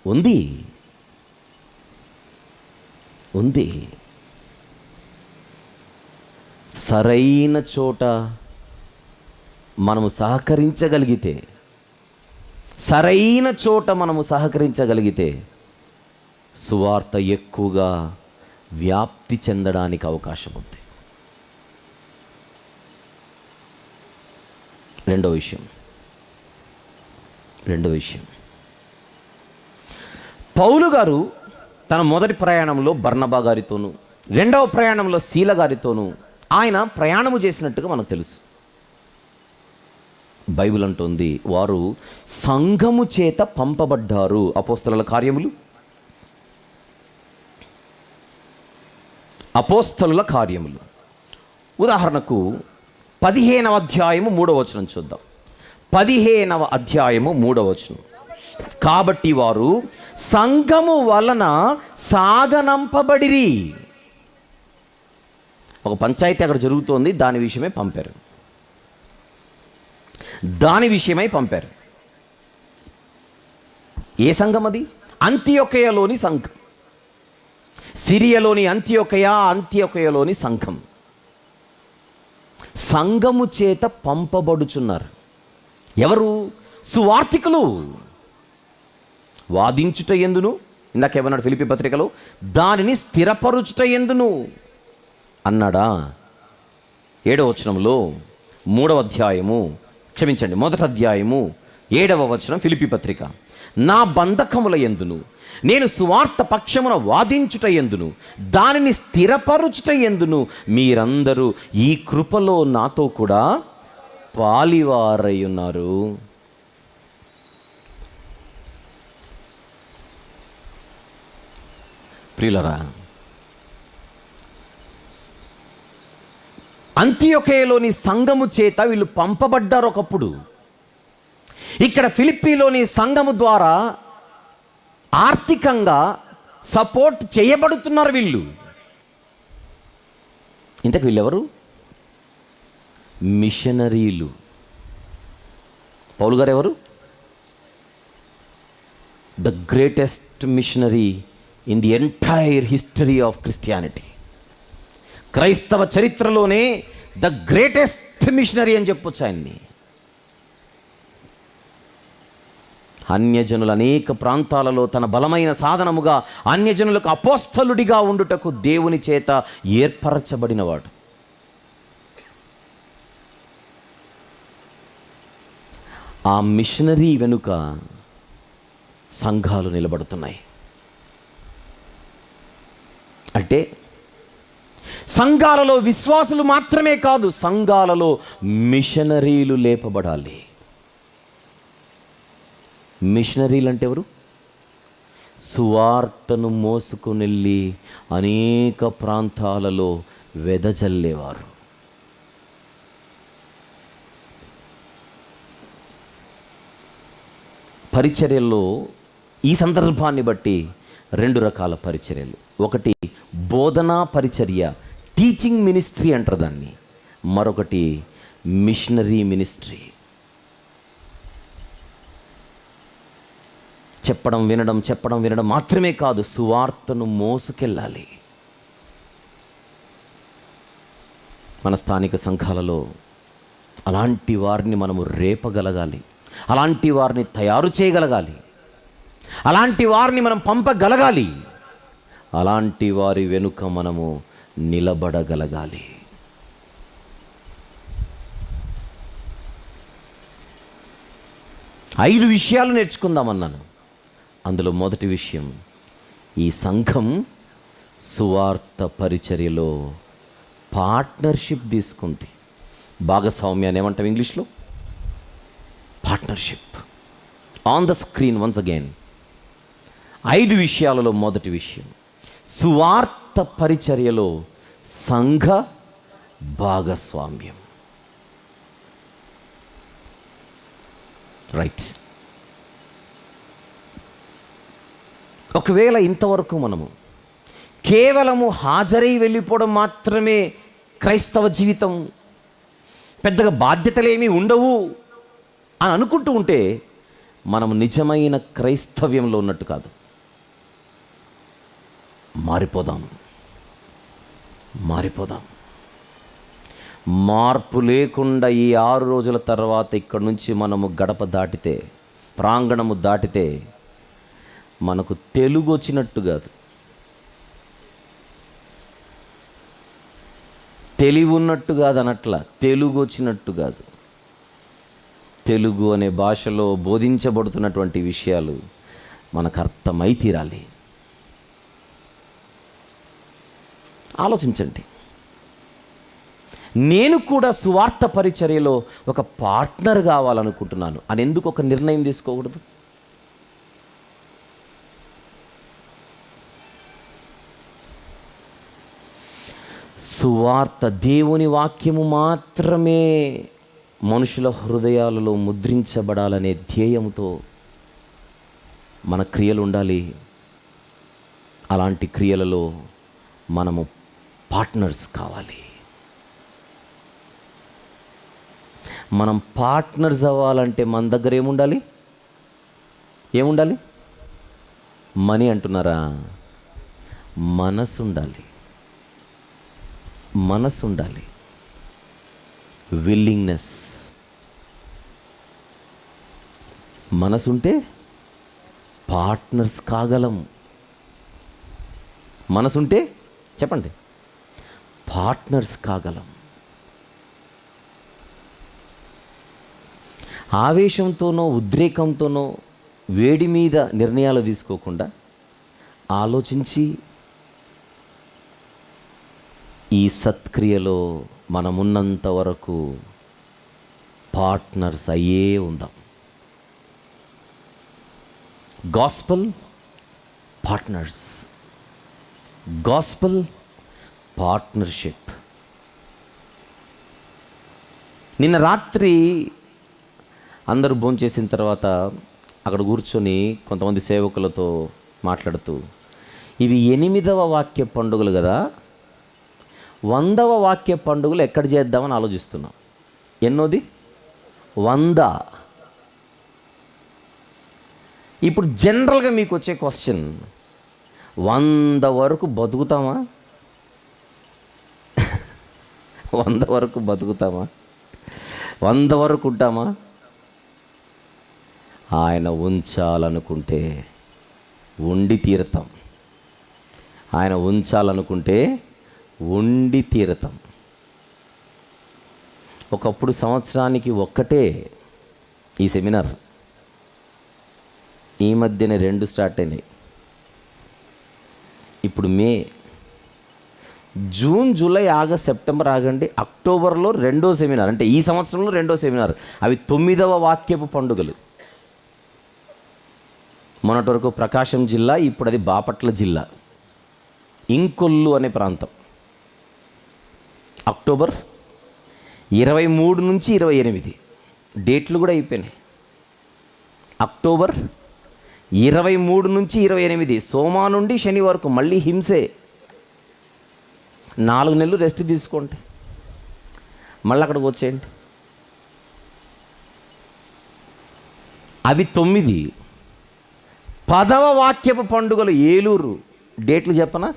ఉంది. సరైన చోట మనము సహకరించగలిగితే సువార్త ఎక్కువగా వ్యాప్తి చెందడానికి అవకాశం ఉంది. రెండో విషయం, పౌలు గారు తన మొదటి ప్రయాణంలో బర్నబా గారితోనూ, రెండవ ప్రయాణంలో శీల గారితోనూ ఆయన ప్రయాణము చేసినట్టుగా మనకు తెలుసు. బైబిల్ అంటుంది, వారు సంఘము చేత పంపబడ్డారు. అపోస్తలుల కార్యములు. ఉదాహరణకు 15వ అధ్యాయము 3వ వచనం చూద్దాం. 15వ అధ్యాయము 3వ వచనం. కాబట్టి వారు సంఘము వలన సాగనంపబడిరి. ఒక పంచాయతీ అక్కడ జరుగుతోంది, దాని విషయమై పంపారు. ఏ సంఘం అది? అంతియొకయలోని సంఘం. సిరియాలోని అంతియొకయలోని సంఘం. సంఘము చేత పంపబడుచున్నారు. ఎవరు? సువార్తికులు. వాదించుట ఎందును, ఇందాకేమన్నాడు ఫిలిప్పీ పత్రికలో, దానిని స్థిరపరుచుట ఎందును అన్నాడా? 7వ వచనంలో 3వ అధ్యాయము, క్షమించండి, 1వ అధ్యాయము 7వ వచనం ఫిలిప్పీ పత్రిక. నా బంధకముల ఎందును, నేను సువార్త పక్షమున వాదించుట ఎందును, దానిని స్థిరపరుచుట ఎందును మీరందరూ ఈ కృపలో నాతో కూడా పాలివారై ఉన్నారు. ప్రియులరా, అంతియొకయలోని సంఘము చేత వీళ్ళు పంపబడ్డారు ఒకప్పుడు. ఇక్కడ ఫిలిప్పీలోని సంఘము ద్వారా ఆర్థికంగా సపోర్ట్ చేయబడుతున్నారు వీళ్ళు. ఇంతకు వీళ్ళెవరు? మిషనరీలు. పౌలు గారు ఎవరు? The greatest missionary in the entire history of Christianity. క్రైస్తవ చరిత్రలోనే ద గ్రేటెస్ట్ మిషనరీ అని చెప్పొచ్చు ఆయన్ని. అన్యజనుల అనేక ప్రాంతాలలో తన బలమైన సాధనముగా అన్యజనులకు అపోస్తలుడిగా ఉండుటకు దేవుని చేత ఏర్పరచబడినవాడు. ఆ మిషనరీ వెనుక సంఘాలు నిలబడుతున్నాయి. అంటే సంఘాలలో విశ్వాసులు మాత్రమే కాదు, సంఘాలలో మిషనరీలు లేపబడాలి. మిషనరీలు అంటే ఎవరు? సువార్తను మోసుకునెళ్ళి అనేక ప్రాంతాలలో వెదజల్లేవారు. పరిచర్యల్లో ఈ సందర్భాన్ని బట్టి 2 రకాల పరిచర్యలు. ఒకటి బోధనా పరిచర్య, టీచింగ్ మినిస్ట్రీ అంటారు దాన్ని. మరొకటి మిషనరీ మినిస్ట్రీ. చెప్పడం వినడం మాత్రమే కాదు, సువార్తను మోసుకెళ్ళాలి. మన స్థానిక సంఘాలలో అలాంటి వారిని మనము రేపగలగాలి, అలాంటి వారిని తయారు చేయగలగాలి, అలాంటి వారిని మనం పంపగలగాలి, అలాంటి వారి వెనుక మనము నిలబడగలగాలి. ఐదు విషయాలు నేర్చుకుందామన్నాను. అందులో మొదటి విషయం, ఈ సంఘం సువార్త పరిచర్యలో పార్ట్నర్షిప్ తీసుకుంది. భాగస్వామ్యాన్ని ఏమంటాం ఇంగ్లీష్లో? Partnership. On the screen once again. 5 విషయాలలో మొదటి విషయం, సువార్త పరిచర్యలో సంఘ భాగస్వామ్యం. రైట్. ఒకవేళ ఇంతవరకు మనము కేవలము హాజరై వెళ్ళిపోవడం మాత్రమే క్రైస్తవ జీవితం, పెద్దగా బాధ్యతలేమీ ఉండవు అని అనుకుంటూ ఉంటే మనం నిజమైన క్రైస్తవ్యంలో ఉన్నట్టు కాదు. మారిపోదాం. మార్పు లేకుండా ఈ 6 రోజుల తర్వాత ఇక్కడి నుంచి మనము గడప దాటితే, ప్రాంగణము దాటితే మనకు తెలుగు వచ్చినట్టు కాదు, తెలివి ఉన్నట్టు కాదు అనట్లా, తెలుగు వచ్చినట్టు కాదు. తెలుగు అనే భాషలో బోధించబడుతున్నటువంటి విషయాలు మనకు అర్థమై తీరాలి. ఆలోచించండి. నేను కూడా సువార్త పరిచర్యలో ఒక పార్ట్నర్ కావాలనుకుంటున్నాను అని ఎందుకు ఒక నిర్ణయం తీసుకోకూడదు? సువార్త, దేవుని వాక్యము మాత్రమే మనుషుల హృదయాలలో ముద్రించబడాలనే ధ్యేయంతో మన క్రియలు ఉండాలి. అలాంటి క్రియలలో మనము పార్ట్నర్స్ కావాలి. మనం పార్ట్నర్స్ అవ్వాలంటే మన దగ్గర ఏముండాలి? మనీ అంటున్నారా? మనసు ఉండాలి. విల్లింగ్నెస్. మనసుంటే పార్ట్నర్స్ కాగలం. మనసుంటే చెప్పండి, పార్ట్నర్స్ కాగలం. ఆవేశంతోనో ఉద్రేకంతోనో వేడి మీద నిర్ణయాలు తీసుకోకుండా ఆలోచించి ఈ సత్క్రియలో మనమున్నంత వరకు పార్ట్నర్స్ అయ్యే ఉందాం. Gospel partnership. నిన్న రాత్రి అందరూ భోంచేసిన తర్వాత అక్కడ కూర్చొని కొంతమంది సేవకులతో మాట్లాడుతూ, ఇవి 8వ వాక్య పండుగలు కదా, 100వ వాక్య పండుగలు ఎక్కడ చేద్దామని ఆలోచిస్తున్నాం. ఎన్నోది? 100. ఇప్పుడు జనరల్గా మీకు వచ్చే క్వశ్చన్, 100 వరకు బతుకుతామా? 100 వరకు బతుకుతామా? 100 వరకు ఉంటామా? ఆయన ఉంచాలనుకుంటే ఉండి తీరతాం. ఆయన ఉంచాలనుకుంటే ఉండి తీరతాం. ఒకప్పుడు సంవత్సరానికి ఒక్కటే ఈ సెమినార్, ఈ మధ్యనే 2 స్టార్ట్ అయినాయి. ఇప్పుడు మే, జూన్, జూలై, ఆగస్ట్, సెప్టెంబర్ ఆగండి, అక్టోబర్లో 2వ సెమినార్, అంటే ఈ సంవత్సరంలో 2వ సెమినార్. అవి 9వ వాక్యపు పండుగలు. మొన్నటి వరకు ప్రకాశం జిల్లా, ఇప్పుడు అది బాపట్ల జిల్లా, ఇంకొల్లు అనే ప్రాంతం. అక్టోబర్ 23 నుంచి 28 డేట్లు కూడా అయిపోయినాయి. అక్టోబర్ 23 నుంచి 28 సోమా నుండి శని వరకు మళ్ళీ హింసే. 4 నెలలు రెస్ట్ తీసుకోండి, మళ్ళీ అక్కడికి వచ్చేయండి. అవి 9. 10వ వాక్యపు పండుగలు ఏలూరు. డేట్లు చెప్పనా?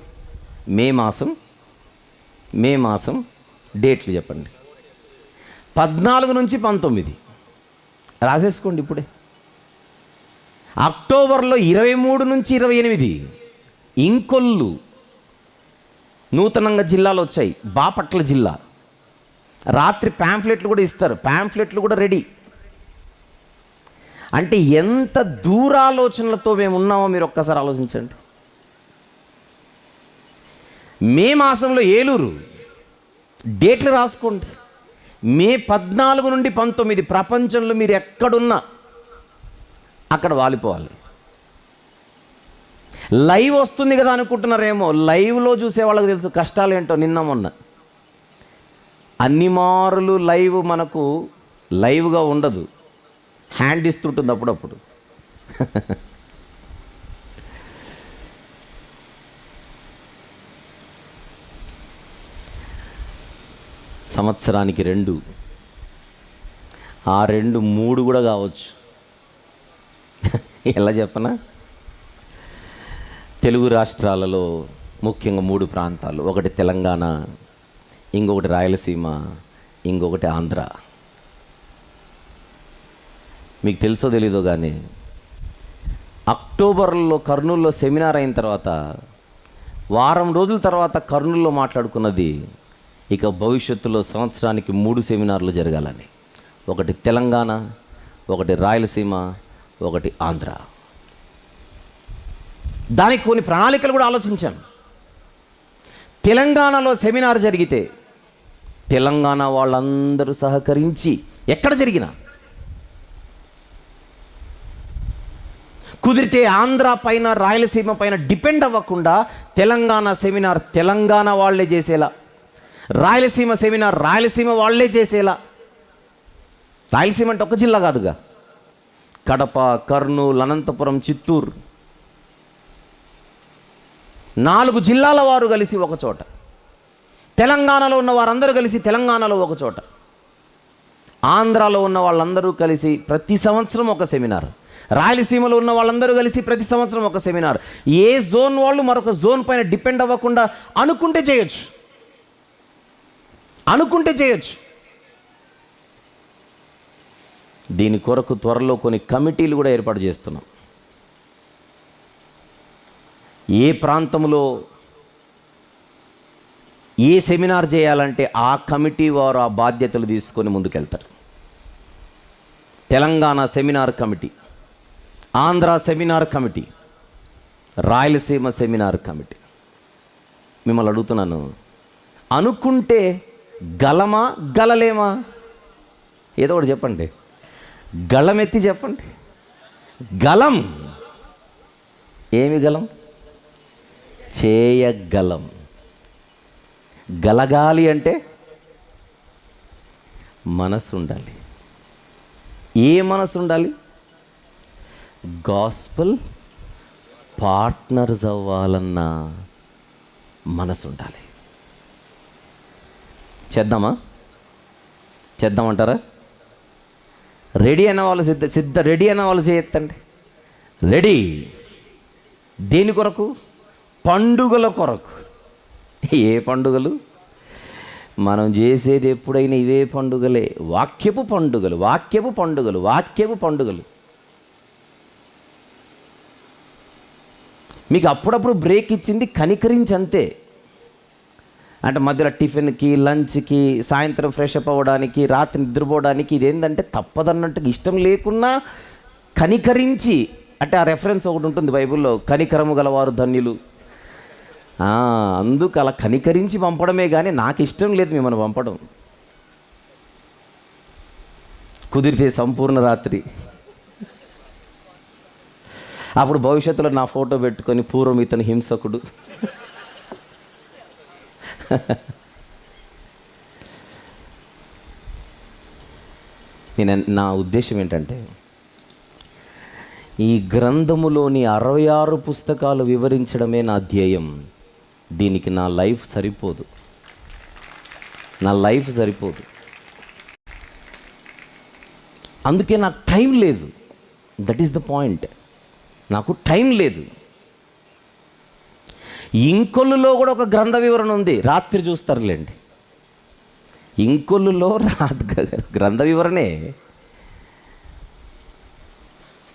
మే మాసం డేట్లు చెప్పండి. 14 నుంచి 19 రాసేసుకోండి ఇప్పుడే. అక్టోబర్లో 23 నుంచి 28 ఇంకొల్లు. నూతనంగా జిల్లాలు వచ్చాయి. బాపట్ల జిల్లా. రాత్రి ప్యాంఫ్లెట్లు కూడా ఇస్తారు, ప్యాంఫ్లెట్లు కూడా రెడీ. అంటే ఎంత దూరాలోచనలతో మేము ఉన్నామో మీరు ఒక్కసారి ఆలోచించండి. మే మాసంలో ఏలూరు. డేట్లు రాసుకోండి. మే 14 నుండి 19 ప్రపంచంలో మీరు ఎక్కడున్నా అక్కడ వాలిపోవాలి. లైవ్ వస్తుంది కదా అనుకుంటున్నారేమో, లైవ్లో చూసే వాళ్ళకి తెలుసు కష్టాలు ఏంటో. నిన్న మొన్న అన్ని మారులు లైవ్ మనకు లైవ్గా ఉండదు, హ్యాండ్ ఇస్తుంటుంది అప్పుడప్పుడు. సంవత్సరానికి 2, ఆ 2 3 కూడా కావచ్చు. ఎలా చెప్పనా? తెలుగు రాష్ట్రాలలో ముఖ్యంగా 3 ప్రాంతాలు. ఒకటి తెలంగాణ, ఇంకొకటి రాయలసీమ, ఇంకొకటి ఆంధ్ర. మీకు తెలుసో తెలీదో కానీ అక్టోబర్లో కర్నూలులో సెమినార్ అయిన తర్వాత వారం రోజుల తర్వాత కర్నూలులో మాట్లాడుకున్నది ఇక భవిష్యత్తులో సంవత్సరానికి 3 సెమినార్లు జరగాలని. ఒకటి తెలంగాణ, ఒకటి రాయలసీమ, ఒకటి ఆంధ్ర. దానికి కొన్ని ప్రణాళికలు కూడా ఆలోచించాం. తెలంగాణలో సెమినార్ జరిగితే తెలంగాణ వాళ్ళందరూ సహకరించి ఎక్కడ జరిగినా, కుదిరితే ఆంధ్ర పైన రాయలసీమ పైన డిపెండ్ అవ్వకుండా తెలంగాణ సెమినార్ తెలంగాణ వాళ్ళే చేసేలా, రాయలసీమ సెమినార్ రాయలసీమ వాళ్ళే చేసేలా. రాయలసీమ అంటే ఒక జిల్లా కాదుగా, కడప, కర్నూలు, అనంతపురం, చిత్తూరు, 4 జిల్లాల వారు కలిసి ఒక చోట, తెలంగాణలో ఉన్న వారందరూ కలిసి తెలంగాణలో ఒక చోట, ఆంధ్రాలో ఉన్న వాళ్ళందరూ కలిసి ప్రతి సంవత్సరం ఒక సెమినార్, రాయలసీమలో ఉన్న వాళ్ళందరూ కలిసి ప్రతి సంవత్సరం ఒక సెమినార్. ఏ జోన్ వాళ్ళు మరొక జోన్ పైన డిపెండ్ అవ్వకుండా అనుకుంటే చేయొచ్చు. దీని కొరకు త్వరలో కొన్ని కమిటీలు కూడా ఏర్పాటు చేస్తున్నాం. ఏ ప్రాంతంలో ఏ సెమినార్ చేయాలంటే ఆ కమిటీ వారు ఆ బాధ్యతలు తీసుకొని ముందుకెళ్తారు. Telangana seminar committee, Andhra seminar committee, Rayalaseema seminar committee. మిమ్మల్ని అడుగుతున్నాను, అనుకుంటే గలమా గలలేమా? ఏదో ఒకటి చెప్పండి. గళమెత్తి చెప్పండి. గలం. ఏమి గలం? చేయగలం. గలగాలి అంటే మనసు ఉండాలి. ఏ మనసు ఉండాలి? గాస్పెల్ పార్ట్నర్స్ అవ్వాలన్న మనసు ఉండాలి. చేద్దామంటారా? రెడీ అన్న వాళ్ళు రెడీ అన్న వాళ్ళు చేయొద్దండి. రెడీ. దేని కొరకు? పండుగల కొరకు. ఏ పండుగలు? మనం చేసేది ఎప్పుడైనా ఇవే పండుగలే. వాక్యపు పండుగలు. మీకు అప్పుడప్పుడు బ్రేక్ ఇచ్చింది కనికరించి అంతే. అంటే మధ్యలో టిఫిన్కి, లంచ్కి, సాయంత్రం ఫ్రెష్ అప్ అవ్వడానికి, రాత్రి నిద్రపోవడానికి, ఇదేంటంటే తప్పదన్నట్టుగా ఇష్టం లేకున్నా కనికరించి. అంటే ఆ రెఫరెన్స్ ఒకటి ఉంటుంది బైబిల్లో, కనికరము గలవారు ధన్యులు. అందుకు అలా కనికరించి పంపడమే కానీ నాకు ఇష్టం లేదు మిమ్మల్ని పంపడం. కుదిరితే సంపూర్ణ రాత్రి. అప్పుడు భవిష్యత్తులో నా ఫోటో పెట్టుకొని పూర్వం ఇతను హింసకుడు. నా ఉద్దేశం ఏంటంటే, ఈ గ్రంథములోని 66 పుస్తకాలు వివరించడమే నా ధ్యేయం. దీనికి నా లైఫ్ సరిపోదు, అందుకే నాకు టైం లేదు. That is the point. నాకు టైం లేదు. ఇంకొల్లులో కూడా ఒక గ్రంథ వివరణ ఉంది, రాత్రి చూస్తారులేండి. ఇంకొల్లులో గ్రంథ వివరణే.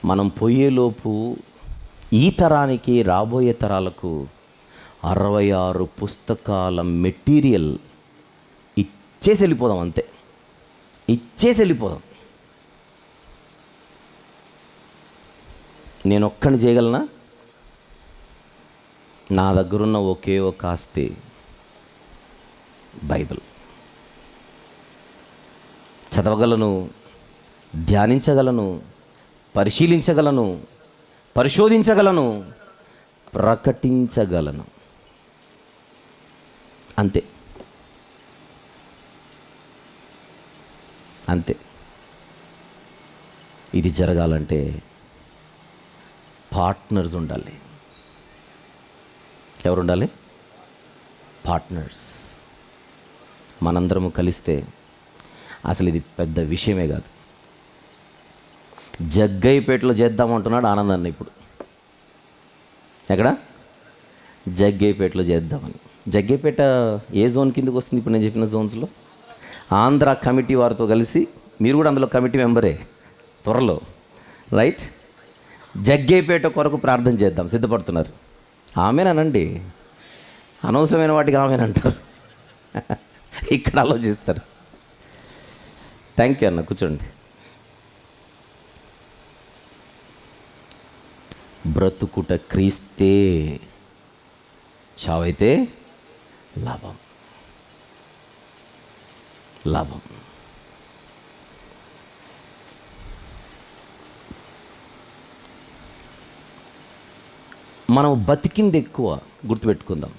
మనం పోయేలోపు ఈ తరానికి, రాబోయే తరాలకు 66 పుస్తకాల మెటీరియల్ ఇచ్చేసి వెళ్ళిపోదాం, అంతే. ఇచ్చేసి వెళ్ళిపోదాం. నేను ఒక్కడిని చేయగలనా? నా దగ్గరున్న ఒకే ఒక ఆస్తి బైబిల్. చదవగలను, ధ్యానించగలను, పరిశీలించగలను, పరిశోధించగలను, ప్రకటించగలను, అంతే. ఇది జరగాలంటే పార్ట్నర్స్ ఉండాలి. ఎవరు ఉండాలి? పార్ట్నర్స్. మనందరము కలిస్తే అసలు ఇది పెద్ద విషయమే కాదు. జగ్గైపేటలో చేద్దామంటున్నాడు ఆనందాన్ని. ఇప్పుడు ఎక్కడ? జగ్గైపేటలో చేద్దామని. జగ్గైపేట ఏ జోన్ కిందకి వస్తుంది? ఇప్పుడు నేను చెప్పిన జోన్స్లో ఆంధ్ర కమిటీ వారితో కలిసి, మీరు కూడా అందులో కమిటీ మెంబరే త్వరలో, రైట్? జగ్గైపేట కొరకు ప్రార్థన చేద్దాం. సిద్ధపడుతున్నారు? ఆమెనండి. అనవసరమైన వాటికి ఆమెనంటారు, ఇక్కడ ఆలోచిస్తారు. థ్యాంక్ యూ అన్న, కూర్చోండి. బ్రతుకుట క్రీస్తే, చావైతే లాభం. మనం బతికింది ఎక్కువ, గుర్తుపెట్టుకుందాం.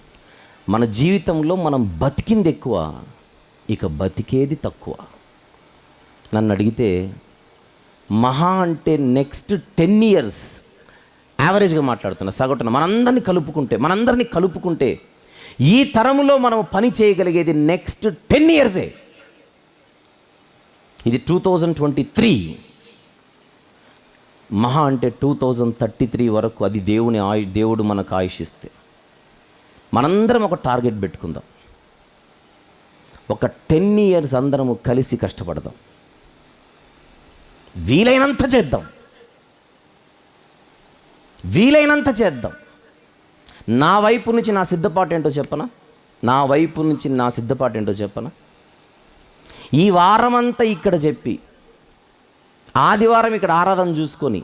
మన జీవితంలో మనం బతికింది ఎక్కువ, ఇక బతికేది తక్కువ. నన్ను అడిగితే మహా అంటే నెక్స్ట్ 10 years యావరేజ్గా మాట్లాడుతున్నా, సగటున మనందరినీ కలుపుకుంటే ఈ తరములో మనం పని చేయగలిగేది నెక్స్ట్ 10 years. ఇది 2023. మహా అంటే 2033 వరకు, అది దేవుడు మనకు ఆయుషిస్తే. మనందరం ఒక టార్గెట్ పెట్టుకుందాం. ఒక 10 years అందరము కలిసి కష్టపడదాం. వీలైనంత చేద్దాం. నా వైపు నుంచి నా సిద్ధపాటు ఏంటో చెప్పనా? ఈ వారమంతా ఇక్కడ చెప్పి, ఆదివారం ఇక్కడ ఆరాధన చూసుకొని,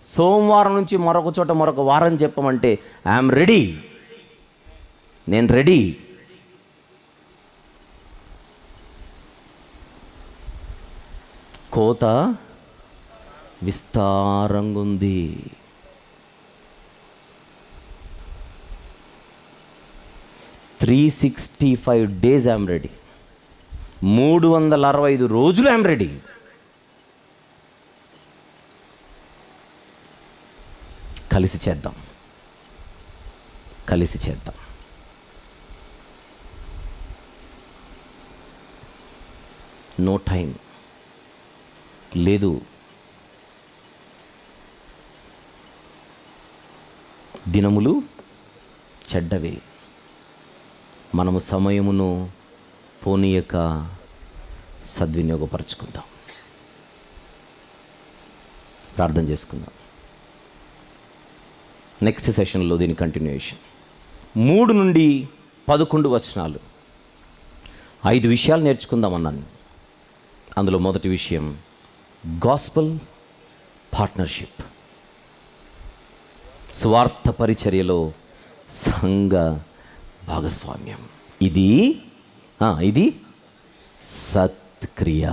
సోమవారం నుంచి మరొక చోట మరొక వారం చెప్పమంటే ఐఎమ్ రెడీ. నేను రెడీ. కోత విస్తారంగా ఉంది. days I'm ready. 365 రోజులు ఐఎమ్ రెడీ. కలిసి చేద్దాం. నో టైం లేదు. దినములు చెడ్డవే. మనము సమయమును పోనీయక సద్వినియోగపరచుకుందాం. ప్రార్థన చేసుకుందాం. నెక్స్ట్ సెషన్లో దీని కంటిన్యూయేషన్. 3 నుండి 11 వచనాలు, 5 విషయాలు నేర్చుకుందాం అన్నాను. అందులో మొదటి విషయం గాస్పెల్ పార్ట్నర్షిప్. స్వార్థ పరిచర్యలో సంఘ భాగస్వామ్యం. ఇది సత్క్రియ.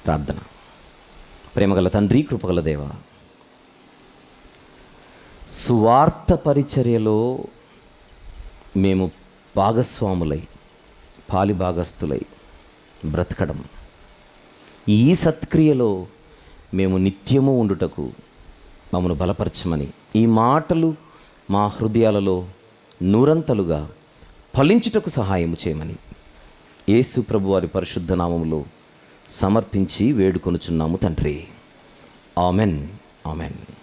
ప్రార్థన. ప్రేమగల తండ్రి, కృపగల దేవ, సువార్త పరిచర్యలో మేము భాగస్వాములై, పాలిభాగస్తులై బ్రతకడం ఈ సత్క్రియలో మేము నిత్యము ఉండుటకు మమ్మను బలపరచమని, ఈ మాటలు మా హృదయాలలో నూరంతలుగా ఫలించుటకు సహాయం చేయమని యేసు ప్రభు వారి పరిశుద్ధ నామములో సమర్పించి వేడుకొనుచున్నాము తండ్రి. ఆమెన్. ఆమెన్.